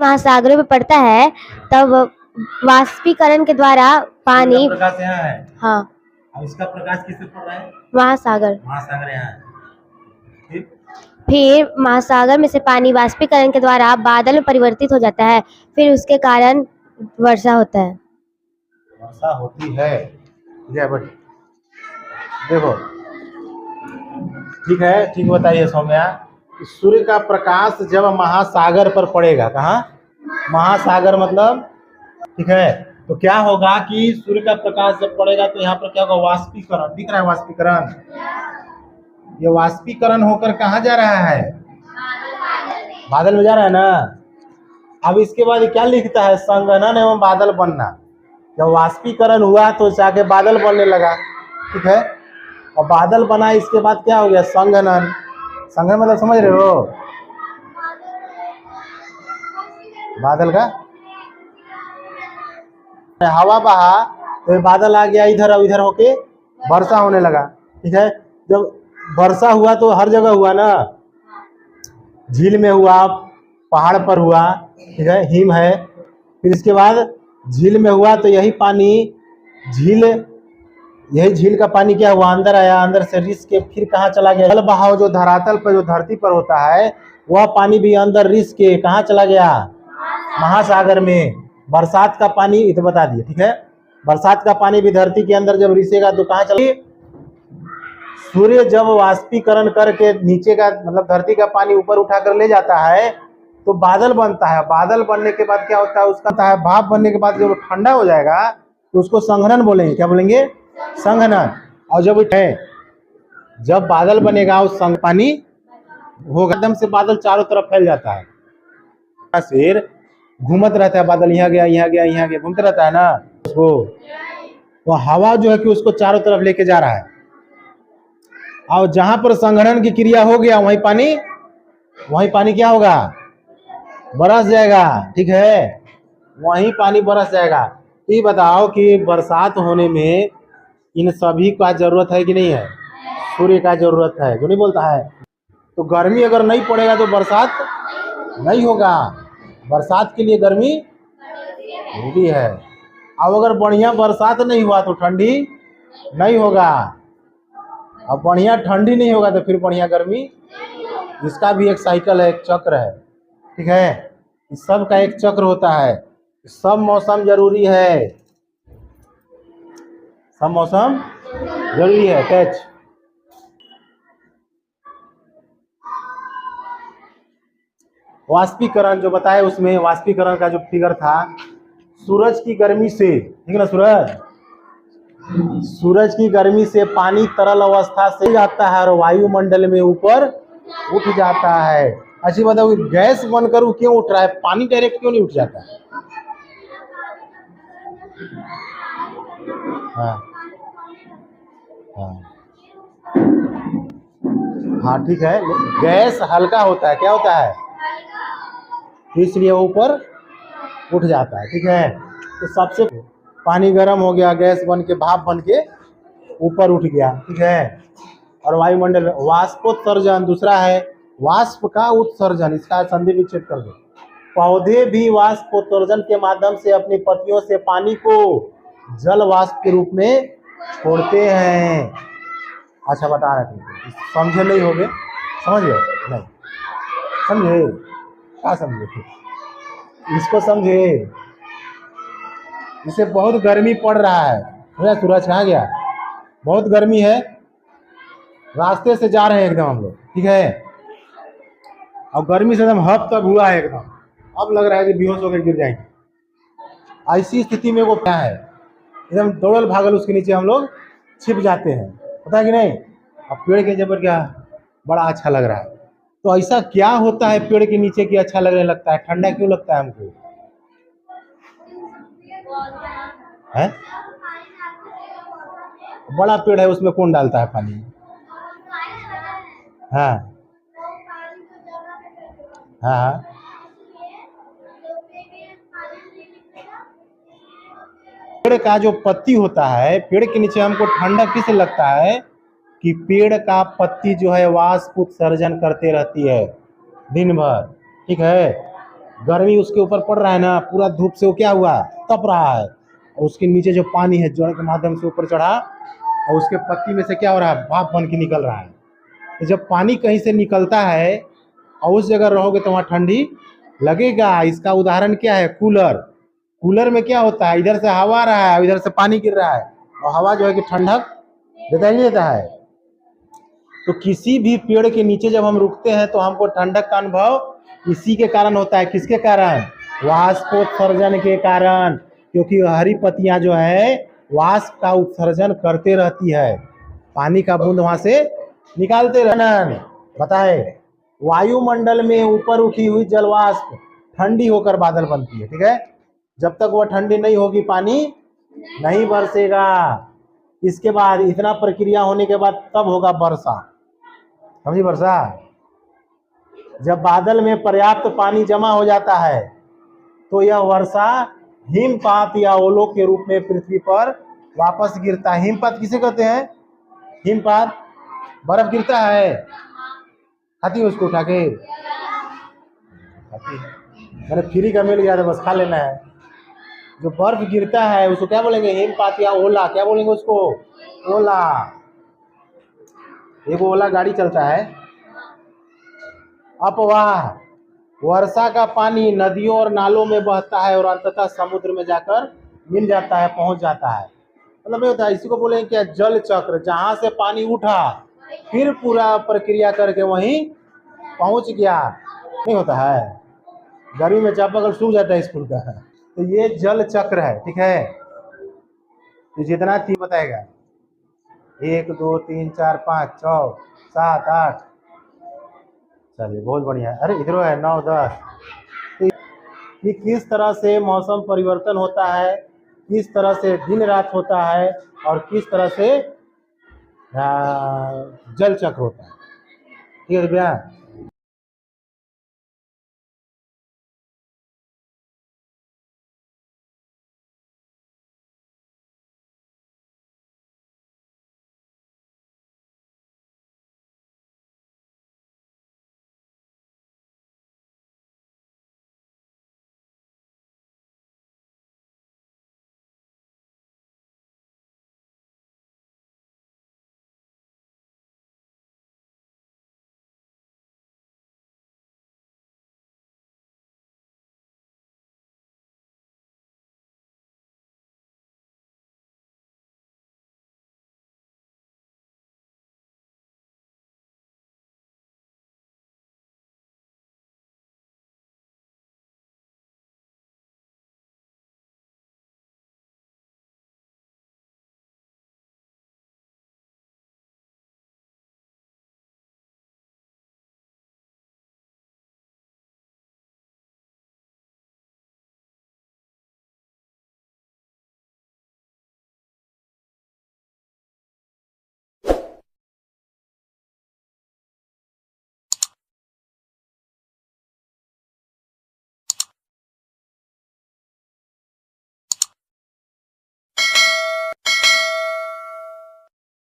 महासागरों में पड़ता है तब वाष्पीकरण के द्वारा पानी। प्रकाश यहाँ है। हाँ, अब इसका प्रकाश किस पे पड़ रहा है? महासागर। महासागर यहाँ है। फिर महासागर में से पानी वाष्पीकरण के द्वारा बादल में परिवर्तित हो जाता है, फिर उसके कारण वर्षा होता है। वर्षा होती है। देखो ठीक है, ठीक बताइए सौम्या। सूर्य का प्रकाश जब महासागर पर पड़ेगा, कहाँ? महासागर मतलब, ठीक है, तो क्या होगा कि सूर्य का प्रकाश जब पड़ेगा तो यहाँ पर क्या होगा? वाष्पीकरण। दिख रहा है वाष्पीकरण? ये वाष्पीकरण होकर कहाँ जा रहा है? बादल में जा रहा है ना। अब इसके बाद क्या लिखता है? संघनन एवं बादल बनना। जब वाष्पीकरण हुआ तो जाके बादल बनने लगा, ठीक है, और बादल बना, इसके बाद क्या हो गया? संघनन। संघनन मतलब समझ रहे हो? बादल का हवा बहा तो बादल आ गया इधर, अब इधर होके वर्षा होने लगा, ठीक है। जब वर्षा हुआ तो हर जगह हुआ ना, झील में हुआ, पहाड़ पर हुआ, ठीक है, हिम है। फिर इसके बाद झील में हुआ तो यही पानी, यही झील का पानी क्या हुआ? अंदर आया, अंदर से रिस के फिर कहाँ चला गया? जल बहाव जो धरातल पर, जो धरती पर होता है, वह पानी भी अंदर रिस के कहाँ चला गया? महासागर में। बरसात का पानी इतना बता दिए, ठीक है। बरसात का पानी भी धरती के अंदर जब रिसेगा तो कहाँ चला? सूर्य जब वाष्पीकरण करके नीचे का मतलब धरती का पानी ऊपर उठाकर ले जाता है तो बादल बनता है। बादल बनने के बाद क्या होता है? उसका भाप बनने के बाद जब ठंडा हो जाएगा तो उसको संघनन बोलेंगे। क्या बोलेंगे? संघनन। और जब बादल बनेगा उस संग पानी होगा, एकदम से बादल चारों तरफ फैल जाता है, फिर घूमत रहता है बादल, यहाँ गया, यहाँ गया, यहाँ गया, घूमते रहता है ना उसको। तो हवा जो है कि उसको चारों तरफ लेके जा रहा है, और जहां पर संघनन की क्रिया हो गया वहीं पानी क्या होगा? बरस जाएगा, ठीक है, वहीं पानी बरस जाएगा। ये बताओ कि बरसात होने में इन सभी का जरूरत है कि नहीं है? सूर्य का जरूरत है, जो नहीं बोलता है। तो गर्मी अगर नहीं पड़ेगा तो बरसात नहीं होगा। बरसात के लिए गर्मी जरूरी है। अब अगर बढ़िया बरसात नहीं हुआ तो ठंडी नहीं होगा, अब बढ़िया ठंडी नहीं होगा तो फिर बढ़िया गर्मी। इसका भी एक साइकिल है, एक चक्र है, ठीक है। इस सब का एक चक्र होता है। सब मौसम जरूरी है, सब मौसम जरूरी है। कैच। वाष्पीकरण जो बताए, उसमें वाष्पीकरण का जो फिगर था, सूरज की गर्मी से, ठीक है ना, सूरज की गर्मी से पानी तरल अवस्था से जाता है और वायुमंडल में ऊपर उठ जाता है। अच्छी बताओ, गैस बनकर वो क्यों उठ रहा है? पानी डायरेक्ट क्यों नहीं उठ जाता है? हाँ हाँ हाँ, ठीक है। गैस हल्का होता है, क्या होता है? इसलिए वो ऊपर उठ जाता है, ठीक है। तो सबसे पानी गर्म हो गया, गैस बन के, भाप बन के ऊपर उठ गया, ठीक है। और वायुमंडल में वाष्पोत्सर्जन दूसरा है, वाष्प का उत्सर्जन। इसका संधि विच्छेद कर दो। पौधे भी वाष्पोत्सर्जन के माध्यम से अपनी पत्तियों से पानी को जल वाष्प के रूप में छोड़ते हैं। अच्छा बता रहे थे, समझे नहीं होगे? समझ गए? नहीं समझे? क्या समझे? इसको समझे? इसे बहुत गर्मी पड़ रहा है। सूरज कहाँ गया? बहुत गर्मी है, रास्ते से जा रहे हैं एकदम हम लोग, ठीक है, और गर्मी से एकदम हब तक हुआ है एकदम। अब लग रहा है कि बेहोश होकर गिर जाएंगे। ऐसी स्थिति में वो क्या है, एकदम दौड़ल भागल उसके नीचे हम लोग छिप जाते हैं, पता है कि नहीं। अब पेड़ के जबर क्या बड़ा अच्छा लग रहा है, तो ऐसा क्या होता है पेड़ के नीचे कि अच्छा लगने लगता है? ठंडा क्यों लगता है हमको? है बड़ा पेड़ है, उसमें कौन डालता है पानी? हाँ हाँ हाँ, पेड़ का जो पत्ती होता है, पेड़ के नीचे हमको ठंडा किस लगता है कि पेड़ का पत्ती जो है वाष्प उत्सर्जन करते रहती है दिन भर, ठीक है। गर्मी उसके ऊपर पड़ रहा है ना, पूरा धूप से वो क्या हुआ, तप रहा है, और उसके नीचे जो पानी है जड़ के माध्यम से ऊपर चढ़ा, और उसके पत्ती में से क्या हो रहा है, भाप बन के निकल रहा है। तो जब पानी कहीं से निकलता है और उस जगह रहोगे तो वहाँ ठंडी लगेगा। इसका उदाहरण क्या है, कूलर। कूलर में क्या होता है, इधर से हवा आ रहा है, इधर से पानी गिर रहा है, और हवा जो है कि ठंडक देता ही देता है। तो किसी भी पेड़ के नीचे जब हम रुकते हैं तो हमको ठंडक का अनुभव इसी के कारण होता है। किसके कारण, वाष्पोत्सर्जन के कारण, क्योंकि हरी पत्तियां जो है वाष्प का उत्सर्जन करते रहती है, पानी का बूंद वहां से निकालते रहना। बताए, वायुमंडल में ऊपर उठी हुई जलवाष्प ठंडी होकर बादल बनती है, ठीक है। जब तक वह ठंडी नहीं होगी पानी नहीं बरसेगा। इसके बाद इतना प्रक्रिया होने के बाद तब होगा वर्षा, समझी, वर्षा। जब बादल में पर्याप्त पानी जमा हो जाता है तो यह वर्षा हिमपात या ओलों के रूप में पृथ्वी पर वापस गिरता है। हिमपात किसे कहते हैं, हिमपात, बर्फ गिरता है, खाती है उसको उठा के, मैंने फ्री का मिल गया था, बस खा लेना है। जो बर्फ गिरता है उसको क्या बोलेंगे, हिमपात या ओला, क्या बोलेंगे उसको, ओला। एक ओला गाड़ी चलता है। अपवाह, वर्षा का पानी नदियों और नालों में बहता है और अंततः समुद्र में जाकर मिल जाता है, पहुंच जाता है। मतलब ये होता है, इसी को बोलेंगे क्या, जल चक्र। जहां से पानी उठा फिर पूरा प्रक्रिया करके वहीं पहुंच गया, नहीं होता है। गर्मी में चापाकल सूख जाता है स्कूल का, तो ये जल चक्र है, ठीक है। तो जितना थी बताएगा, 1 2 3 4 5 6 7 8, चलिए बहुत बढ़िया। अरे इधर है 9 10। कि किस तरह से मौसम परिवर्तन होता है, किस तरह से दिन रात होता है, और किस तरह से जल चक्र होता है, ठीक है भैया।